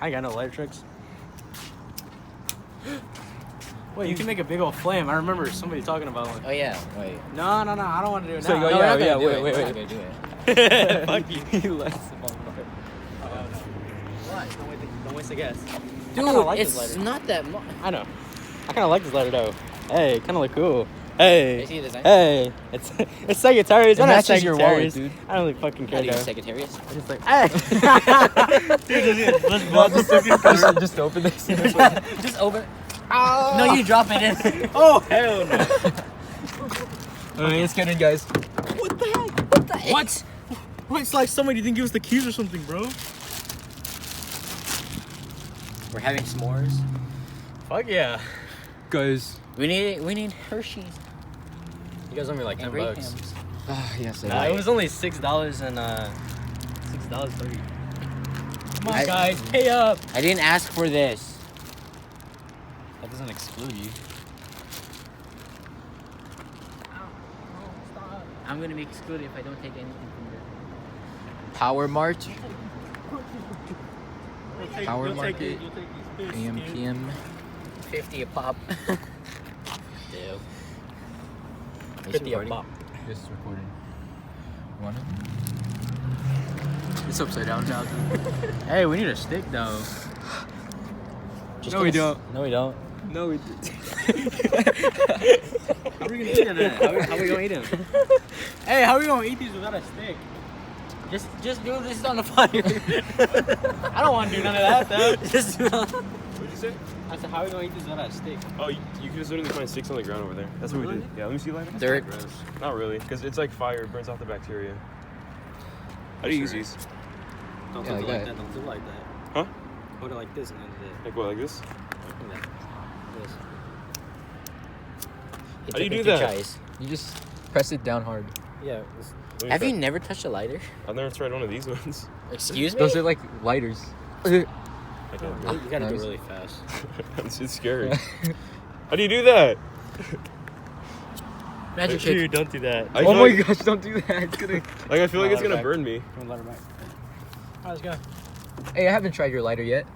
I ain't got no lighter tricks. Wait, you can make a big old flame. I remember somebody talking about one. Oh yeah. Wait. No, I don't want to do it So now. go, No, yeah, we're not yeah, gonna do wait, it. wait, We're wait. not gonna do it. Fuck you. He lights them on fire. What? Don't waste the gas. Dude, like this it's lighter. not that much. I know. I kind of like this lighter though. Hey, kind of look cool. Hey. You see the design? Hey. It's Sagittarius. It I'm not matches your wallet, Sagittarius. dude. I don't really fucking How care do you though. Sagittarius? It's just like, hey. Dude, Just open this. Just open. Oh. No, you drop it in. Oh, hell no. Alright, let's get in, guys. What the heck? What the heck? What? It's like somebody didn't give us the keys or something, bro. We're having s'mores. Fuck yeah. Guys. We need Hershey's. You guys owe me like And 10 bucks. Grahams. Yes, Nah, it was only $6 and $6.30. Come on, I- guys, pay up. I didn't ask for this. That doesn't exclude you. I'm gonna be excluded if I don't take anything from there. Power Mart. Power Market. AM, PM. 50 a pop. Ew. 50 a pop. Just recording. You want it? It's upside down now, dude. Hey, we need a stick though. Just No, we gonna s- don't. No, we don't. No, we How are we gonna eat it? How we gonna eat them? Hey, how are we gonna eat these without a stick? Just do this on the fire. I don't want to do none of that though. Just do it on. What'd you say? I said, how are we gonna eat this without a stick? Oh, you can just literally find sticks on the ground over there. That's what we Really? did. Yeah, let me see lighter. Dirt. Not really, because it's like fire. It burns off the bacteria. How do you use these? Don't Yeah, do it like like that. that. Don't do it like that. Huh? Hold it like this and then do Like what, like this? it. Like that. This. It's How do you a do vintage that? ice. You just press it down hard. Yeah. This. Let me Have you try. never touched a lighter? I've never tried one of these ones. Excuse me? Those are like lighters. I can't You gotta do it Nice. really fast. It's scary. How do you do that? Magic trick. Dude, don't do that. I Oh feel my like, gosh, don't do that. It's gonna... like I feel like it's Let it gonna back. burn me. Let her back. Alright, let's go. Hey, I haven't tried your lighter yet.